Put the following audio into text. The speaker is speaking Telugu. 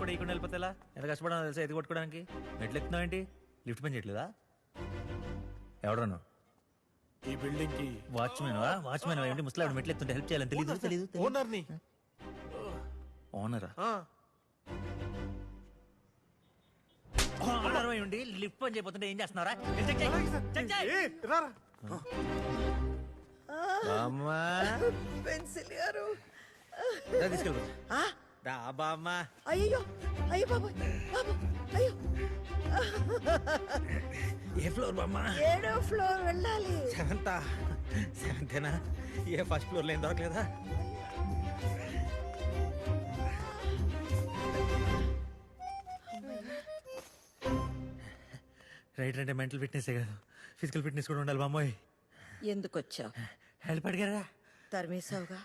కూడా ఇకుండా వెళ్ళిపోతే ఎలా? ఎంత కష్టపడాలో తెలుసా ఎత్తి కొట్టుకోవడానికి? మెట్లు ఎక్కుతున్నావు ఏంటి? లిఫ్ట్ పని చేయట్లేదా? ఎవడను? ఈ బిల్డింగ్ కి వాచ్మెన్ ఏంటి? ముసలాడు మెట్లు ఎత్తుంటే హెల్ప్ చేయాలని తెలీదు. ఓనర్ ని. ఓనరా? ఓనర్ ఉండి లిఫ్ట్ పని చేయబోతుంటే ఏం చేస్తున్నారా? పెన్సిల్ గారు తీసుకెళ్ళి రా బామ్మా. అయ్యో అయ్యో బాబు బాబు అయ్యో ఏ ఫ్లోర్ బామ్మా? 7వ ఫ్లోర్ వెళ్ళాలి. సెవెంతేనా? ఏ ఫస్ట్ ఫ్లోర్ లో ఏం దొరకలేదా? రైట్ అంటే మెంటల్ ఫిట్నెస్ కాదు, ఫిజికల్ ఫిట్నెస్ కూడా ఉండాలి బామ్మోయ్. ఎందుకు వచ్చావు? హెల్ప్ అడిగారా? తరిమేశావుగా.